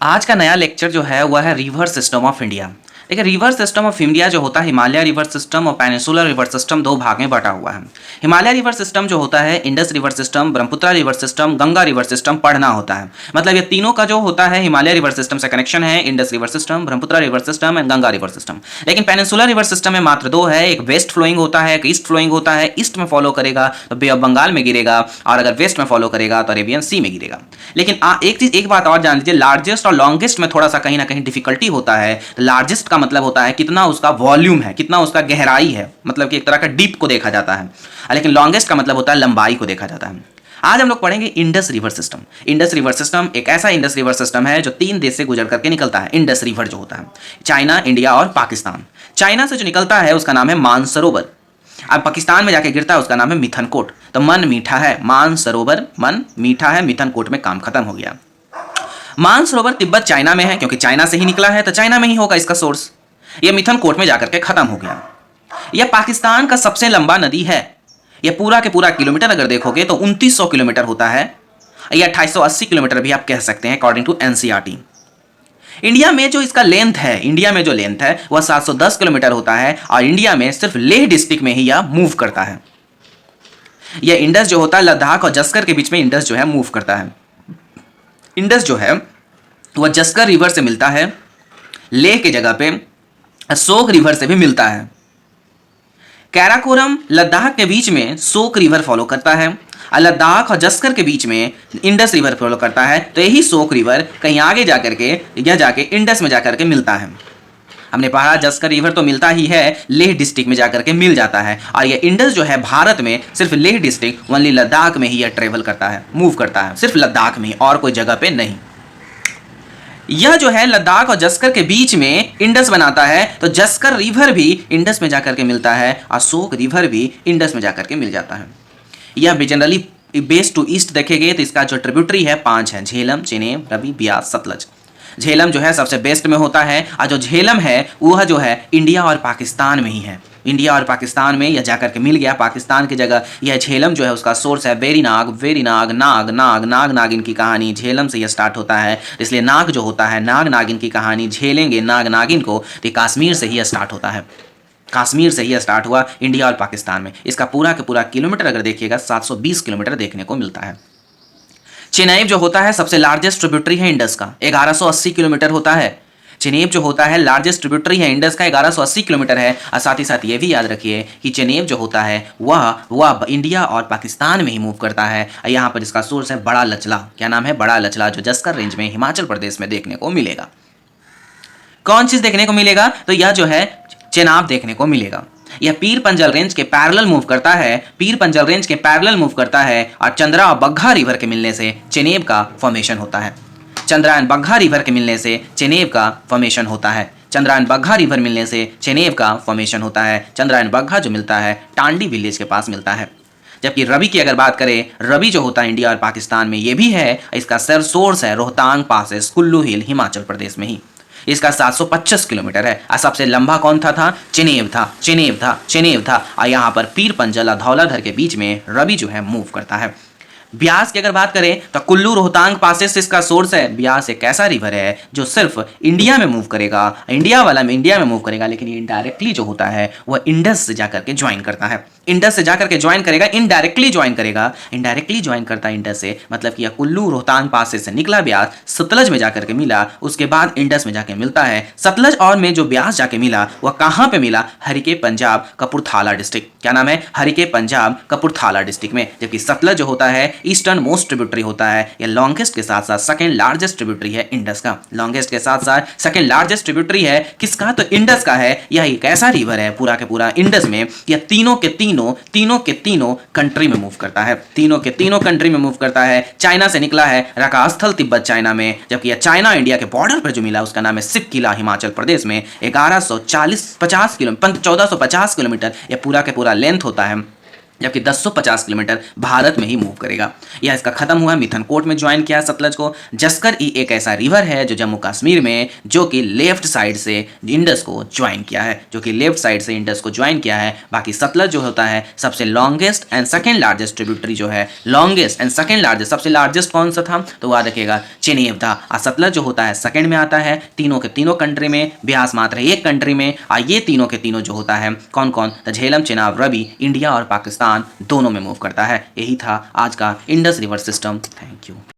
आज का नया लेक्चर जो है वह है रिवर सिस्टम ऑफ इंडिया। देखिए, रिवर सिस्टम ऑफ इंडिया जो होता है हिमालय रिवर सिस्टम और पेनिनसुलर रिवर सिस्टम दो भाग में बटा हुआ है। हिमालय रिवर सिस्टम जो होता है Indus river system, Brahmaputra river system, Ganga river system पढ़ना होता है। मतलब ये तीनों का जो होता है हिमालय रिवर सिस्टम से कनेक्शन है, Indus river system, Brahmaputra river system and Ganga river system. लेकिन पेनिनसुलर रिवर सिस्टम में मात्र दो है, एक वेस्ट फ्लोइंग होता है, एक ईस्ट फ्लोइंग होता है। ईस्ट में फॉलो करेगा तो बे ऑफ बंगाल में गिरेगा, और अगर वेस्ट में फॉलो करेगा तो अरेबियन सी में गिरेगा। लेकिन एक बात और जान लीजिए, लार्जेस्ट और लॉन्गेस्ट में थोड़ा सा कहीं ना कहीं डिफिकल्टी होता है। लार्जेस्ट का मतलब होता है कितना उसका वॉल्यूम है, कितना उसका गहराई है, मतलब कि एक तरह का डीप को देखा जाता है। लेकिन लॉन्गेस्ट का मतलब होता है लंबाई को देखा जाता है। आज हम लोग पढ़ेंगे Indus river system. Indus river system एक ऐसा इंडस रिवर सिस्टम है जो 3 देश से गुजर करके निकलता है। इंडस रिवर जो होता है चाइना, इंडिया और पाकिस्तान। चाइना से जो निकलता है उसका नाम है मानसरोवर। अब पाकिस्तान में जाके गिरता है उसका नाम है मिथनकोट। तो मन मीठा है, मानसरोवर मन मीठा है, मिथनकोट में काम खत्म हो गया। मानसरोवर तिब्बत चाइना में है, क्योंकि चाइना से ही निकला है तो चाइना में ही होगा इसका सोर्स। यह मिथनकोट में जाकर के खत्म हो गया। यह पाकिस्तान का सबसे लंबा नदी है। यह पूरा के पूरा किलोमीटर अगर देखोगे तो 2900 किलोमीटर होता है। यह 2880 किलोमीटर भी आप कह सकते हैं अकॉर्डिंग टू एनसीईआरटी। इंडिया में जो इसका लेंथ है, इंडिया में जो लेंथ है वह 710 किलोमीटर होता है, और इंडिया में सिर्फ लेह डिस्ट्रिक्ट में ही यह मूव करता है। यह इंडस जो होता है लद्दाख और जस्कर के बीच में इंडस जो है मूव करता है। इंडस जो है वह जस्कर रिवर से मिलता है, लेह की जगह पे सोक रिवर से भी मिलता है। कैराकोरम लद्दाख के बीच में सोक रिवर फॉलो करता है, और लद्दाख और जस्कर के बीच में इंडस रिवर फॉलो करता है। तो यही सोक रिवर कहीं आगे जाकर के यह जाके इंडस में जाकर के मिलता है। हमने पढ़ा जस्कर रिवर तो मिलता ही है, लेह डिस्ट्रिक्ट में जाकर के मिल जाता है। और यह इंडस जो है भारत में सिर्फ लेह डिस्ट्रिक्ट ओनली लद्दाख में ही यह ट्रेवल करता है, मूव करता है, सिर्फ लद्दाख में, और कोई जगह पे नहीं। यह जो है लद्दाख और जस्कर के बीच में इंडस बनाता है, तो जस्कर रिवर भी इंडस में जाकर के मिलता है, और सोक रिवर भी इंडस में जाकर के मिल जाता है। यह जनरली बेस्ट टू ईस्ट देखेंगे तो इसका जो ट्रिब्यूटरी है 5 है, झेलम, चेनाब, रवि, ब्यास, सतलज। झेलम जो है सबसे बेस्ट में होता है, और जो झेलम है वह जो है इंडिया और पाकिस्तान में ही है। इंडिया और पाकिस्तान में यह जाकर के मिल गया, पाकिस्तान की जगह। यह झेलम जो है उसका सोर्स है वेरीनाग, वेरीनाग, नाग, नाग, नाग नागिन की कहानी झेलम से यह स्टार्ट होता है। इसलिए नाग जो होता है, नाग नागिन की कहानी झेलेंगे नाग नागिन को, तो कश्मीर से ही स्टार्ट होता है। कश्मीर से ही स्टार्ट हुआ इंडिया और पाकिस्तान में। इसका पूरा के पूरा किलोमीटर अगर देखिएगा 720 किलोमीटर देखने को मिलता है। चेनाब जो होता है सबसे लार्जेस्ट ट्रिब्यूटरी है इंडस का, 1180 किलोमीटर होता है। चेनाब जो होता है लार्जेस्ट ट्रिब्यूटरी है इंडस का, 1180 किलोमीटर है। और साथ ही साथ ये भी याद रखिए कि चेनाब जो होता है वह इंडिया और पाकिस्तान में ही मूव करता है। यहाँ पर इसका सोर्स है बड़ा लचला। क्या नाम है? बड़ा लचला, जो जस्कर रेंज में हिमाचल प्रदेश में देखने को मिलेगा। कौन चीज देखने को मिलेगा? तो यह जो है चेनाब देखने को मिलेगा। यह पीर पंजल रेंज के पैरेलल मूव करता है, पीर पंजल रेंज के पैरेलल मूव करता है, और चंद्रा और बग्घा रिवर के मिलने से चेनाब का फॉर्मेशन होता है। चंद्रा एंड बग्घा रिवर के मिलने से चेनाब का फॉर्मेशन होता है। चंद्रा एंड बग्घा रिवर मिलने से चेनाब का फॉर्मेशन होता है। चंद्रा एंड बग्घा जो मिलता है टांडी विलेज के पास मिलता है। जबकि रवि की अगर बात करें, रवि जो होता है इंडिया और पाकिस्तान में ये भी है, इसका सर सोर्स है रोहतांग पासेस, कुल्लू हिल, हिमाचल प्रदेश में ही। इसका 725 किलोमीटर है। और सबसे लंबा कौन था? चेनाब था, चेनाब था, चेनाब था। और यहाँ पर पीर पंजल और धौलाधर के बीच में रवि जो है मूव करता है। ब्यास की अगर बात करें तो कुल्लू रोहतांग पासेस से इसका सोर्स है। ब्यास एक ऐसा रिवर है जो सिर्फ इंडिया में मूव करेगा, इंडिया में मूव करेगा, लेकिन ये इनडायरेक्टली जो होता है वह इंडस से जाकर के ज्वाइन करता है। इंडस से जाकर के ज्वाइन करेगा, इनडायरेक्टली ज्वाइन करेगा, इनडायरेक्टली ज्वाइन करता है इंडस से। मतलब कि यह कुल्लू रोहतांग पासेस से निकला ब्यास, सतलज में जाकर के मिला, उसके बाद इंडस में जाके मिलता है। सतलज और में जो ब्यास जाके मिला वह कहाँ पे मिला? हरिके पंजाब, कपूरथाला डिस्ट्रिक्ट। क्या नाम है? हरिके पंजाब, कपूरथाला डिस्ट्रिक्ट में। जबकि सतलज जो होता है ईस्टर्न मोस्ट ट्रिब्यूटरी होता है। यह लॉन्गेस्ट के साथ साथ सेकंड लार्जेस्ट ट्रिब्यूटरी है इंडस का। लॉन्गेस्ट के साथ साथ सेकंड लार्जेस्ट ट्रिब्यूटरी है किसका? तो इंडस का है। यह एक ऐसा रिवर है पूरा के पूरा इंडस में, यह तीनों के तीनों कंट्री में मूव करता है। तीनों के तीनों कंट्री में मूव करता है। चाइना से निकला है रकास्थल तिब्बत चाइना में, जबकि यह चाइना इंडिया के बॉर्डर पर जो मिला उसका नाम है सिप किला, हिमाचल प्रदेश में। 1450 किलोमीटर यह पूरा के पूरा लेंथ होता है। जबकि 1050 किलोमीटर भारत में ही मूव करेगा। यह इसका खत्म हुआ, मिथनकोट में ज्वाइन किया सतलज को। जस्कर ई एक ऐसा रिवर है जो जम्मू कश्मीर में, जो कि लेफ्ट साइड से इंडस को ज्वाइन किया है, बाकी सतलज जो होता है सबसे longest and second largest tributary जो है, लॉन्गेस्ट एंड सेकेंड लार्जेस्ट, सबसे लार्जेस्ट कौन सा था तो वह रखेगा चेनेव था। और सतलज जो होता है सेकेंड में आता है, तीनों के तीनों कंट्री में, ब्यास मात्र एक कंट्री में। और ये तीनों के तीनों जो होता है कौन कौन, तो झेलम, चेनाब, रवि इंडिया और पाकिस्तान दोनों में मूव करता है। यही था आज का Indus river system. Thank you.